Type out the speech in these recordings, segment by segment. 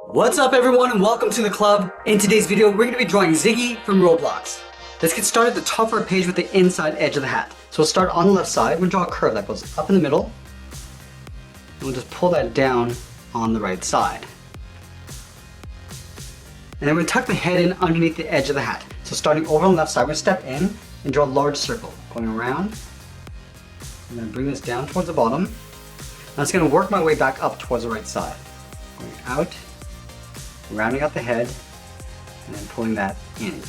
What's up everyone and welcome to the club. In today's video, we're going to be drawing Ziggy from Roblox. Let's get started at the top of our page with the inside edge of the hat. So we'll start on the left side. We're going to draw a curve that goes up in the middle. And we'll just pull that down on the right side. And then we're going to tuck the head in underneath the edge of the hat. So starting over on the left side, we're going to step in and draw a large circle. Going around. I'm going to bring this down towards the bottom. Now it's going to work my way back up towards the right side. Going out. Rounding out the head, and then pulling that in.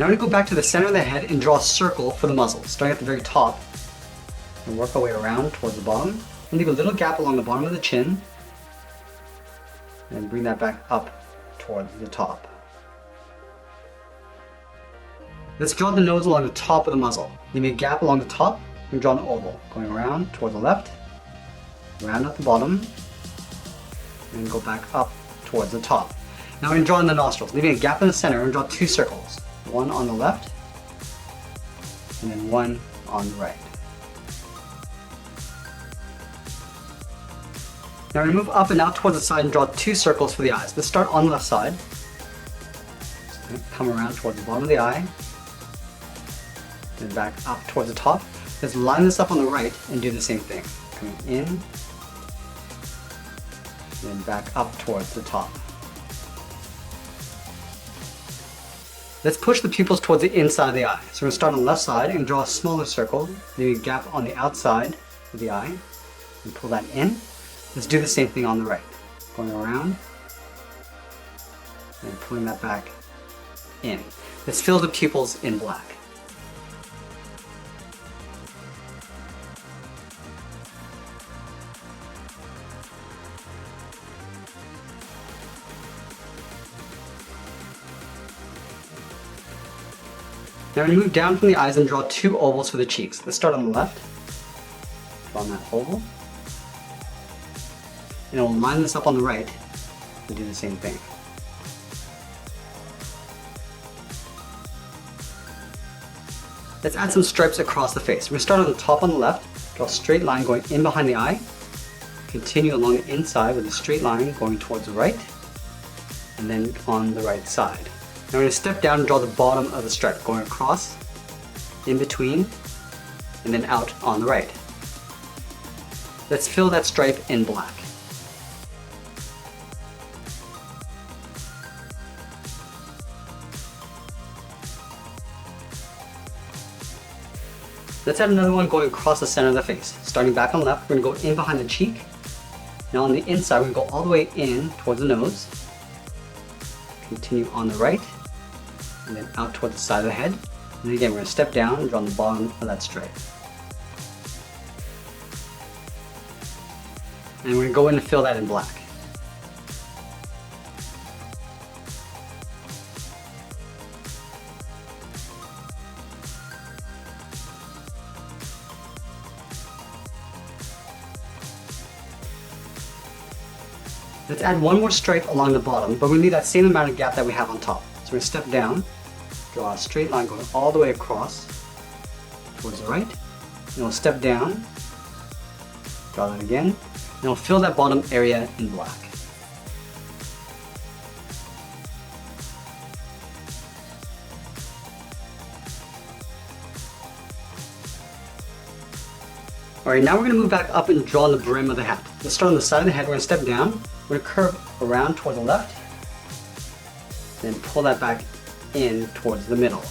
Now we're going to go back to the center of the head and draw a circle for the muzzle, starting at the very top, and work our way around towards the bottom, and leave a little gap along the bottom of the chin, and bring that back up towards the top. Let's draw the nose along the top of the muzzle. Leaving a gap along the top, and draw an oval, going around towards the left, round out the bottom, and go back up towards the top. Now we're going to draw in the nostrils, leaving a gap in the center, and draw two circles. One on the left, and then one on the right. Now we move up and out towards the side and draw two circles for the eyes. Let's start on the left side. Come around towards the bottom of the eye, then back up towards the top. Let's line this up on the right and do the same thing. Coming in, then back up towards the top. Let's push the pupils towards the inside of the eye. So we're going to start on the left side and draw a smaller circle, leaving a gap on the outside of the eye, and pull that in. Let's do the same thing on the right. Going around, and pulling that back in. Let's fill the pupils in black. Now we move down from the eyes and draw two ovals for the cheeks. Let's start on the left. Draw on that oval. And we'll line this up on the right and do the same thing. Let's add some stripes across the face. We're going to start on the top on the left, draw a straight line going in behind the eye, continue along the inside with a straight line going towards the right, and then on the right side. Now we're going to step down and draw the bottom of the stripe, going across, in between, and then out on the right. Let's fill that stripe in black. Let's add another one going across the center of the face. Starting back on the left, we're going to go in behind the cheek. Now on the inside, we're going to go all the way in towards the nose. Continue on the right, and then out toward the side of the head. And then again, we're going to step down and draw on the bottom of that stripe. And we're going to go in and fill that in black. Let's add one more stripe along the bottom, but we need that same amount of gap that we have on top. So we're going to step down, draw a straight line going all the way across towards the right, and we'll step down, draw that again, and we'll fill that bottom area in black. Alright, now we're going to move back up and draw on the brim of the hat. Let's start on the side of the head, we're going to step down, we're going to curve around toward the left, then pull that back in towards the middle.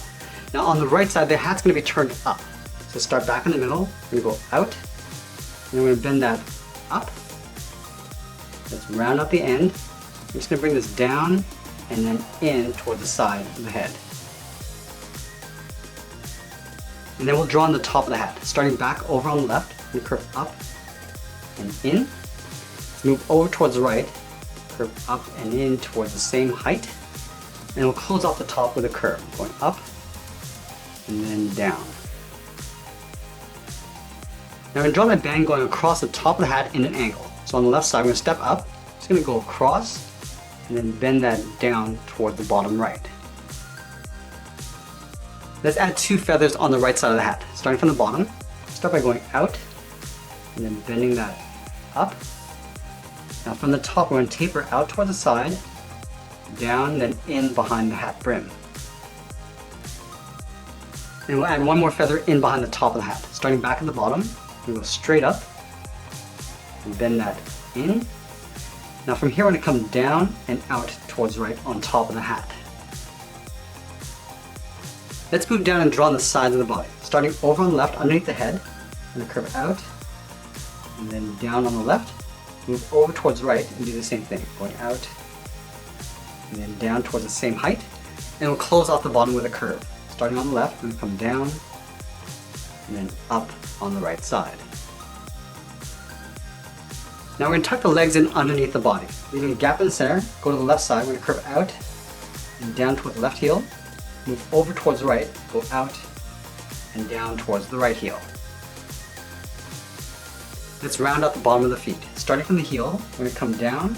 Now on the right side, the hat's going to be turned up. So start back in the middle, we're going to go out, and we're going to bend that up. Let's round out the end. I'm just going to bring this down and then in toward the side of the head. And then we'll draw on the top of the hat. Starting back over on the left, and curve up and in. Let's move over towards the right, curve up and in towards the same height. And we'll close off the top with a curve, going up and then down. Now we're going to draw that band going across the top of the hat in an angle. So on the left side, we're going to step up, just going to go across, and then bend that down toward the bottom right. Let's add two feathers on the right side of the hat. Starting from the bottom, start by going out, and then bending that up, Now from the top, we're going to taper out towards the side, down, then in behind the hat brim. And we'll add one more feather in behind the top of the hat. Starting back at the bottom, we go straight up, and bend that in. Now from here, we're going to come down and out towards right on top of the hat. Let's move down and draw on the sides of the body. Starting over on the left, underneath the head, I'm going to curve out, and then down on the left. Move over towards right and do the same thing, going out and then down towards the same height, and we'll close off the bottom with a curve. Starting on the left, we're going to come down and then up on the right side. Now we're going to tuck the legs in underneath the body, leaving a gap in the center. Go to the left side, we're going to curve out and down toward the left heel, move over towards the right, go out and down towards the right heel. Let's round out the bottom of the feet. Starting from the heel, we're going to come down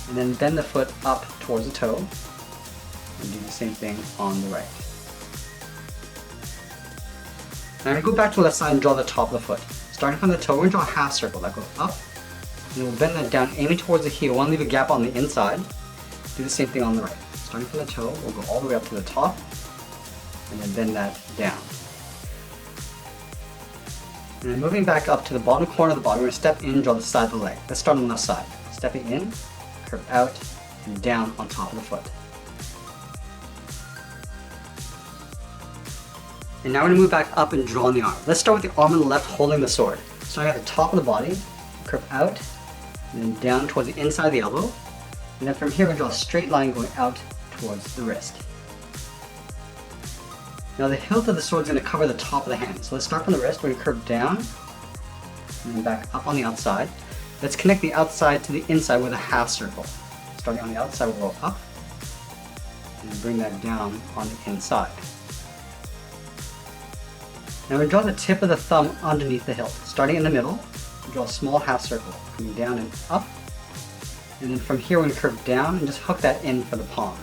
and then bend the foot up towards the toe and do the same thing on the right. Now I'm going to go back to the left side and draw the top of the foot. Starting from the toe, we're going to draw a half circle that goes up, and we'll bend that down, aiming towards the heel. We'll leave a gap on the inside. Do the same thing on the right. Starting from the toe, we'll go all the way up to the top and then bend that down. And then moving back up to the bottom corner of the body, we're going to step in and draw the side of the leg. Let's start on the left side. Stepping in, curve out, and down on top of the foot. And now we're going to move back up and draw on the arm. Let's start with the arm on the left holding the sword. Starting at the top of the body, curve out, and then down towards the inside of the elbow. And then from here, we're going to draw a straight line going out towards the wrist. Now the hilt of the sword is going to cover the top of the hand. So let's start from the wrist. We're going to curve down and then back up on the outside. Let's connect the outside to the inside with a half circle. Starting on the outside, we'll go up and then bring that down on the inside. Now we draw the tip of the thumb underneath the hilt. Starting in the middle, we draw a small half circle, coming down and up. And then from here, we're going to curve down and just hook that in for the palm.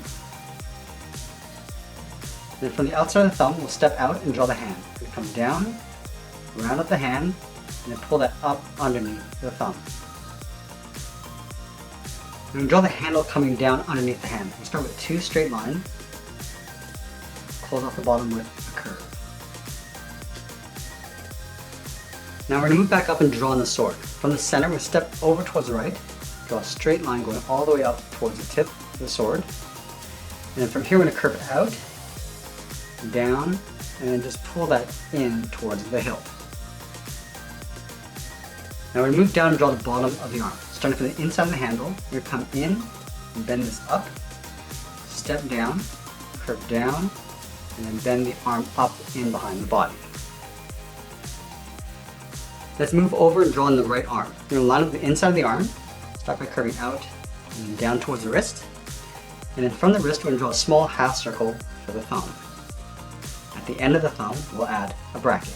Then from the outside of the thumb, we'll step out and draw the hand. We come down, round up the hand, and then pull that up underneath the thumb. And we draw the handle coming down underneath the hand. We'll start with two straight lines, close off the bottom with a curve. Now we're going to move back up and draw on the sword. From the center, we'll step over towards the right, draw a straight line going all the way up towards the tip of the sword. And then from here, we're going to curve out, down, and then just pull that in towards the hilt. Now we're going to move down and draw the bottom of the arm. Starting from the inside of the handle, we're going to come in and bend this up, step down, curve down, and then bend the arm up in behind the body. Let's move over and draw on the right arm. We're going to line up the inside of the arm, start by curving out and then down towards the wrist. And then from the wrist, we're going to draw a small half circle for the thumb. At the end of the thumb, we'll add a bracket.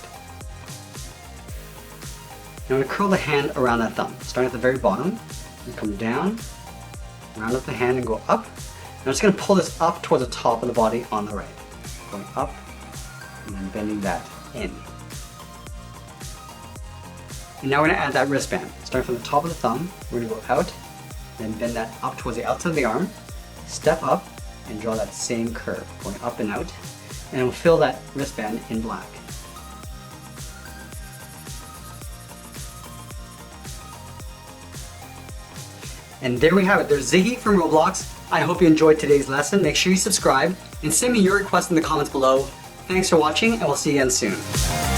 Now we're going to curl the hand around that thumb. Starting at the very bottom, we come down, round up the hand and go up. And I'm just going to pull this up towards the top of the body on the right. Going up and then bending that in. And now we're going to add that wristband. Starting from the top of the thumb, we're going to go out, then bend that up towards the outside of the arm, step up, and draw that same curve, going up and out, and we'll fill that wristband in black. And there we have it. There's Ziggy from Roblox. I hope you enjoyed today's lesson. Make sure you subscribe and send me your requests in the comments below. Thanks for watching, and we'll see you again soon.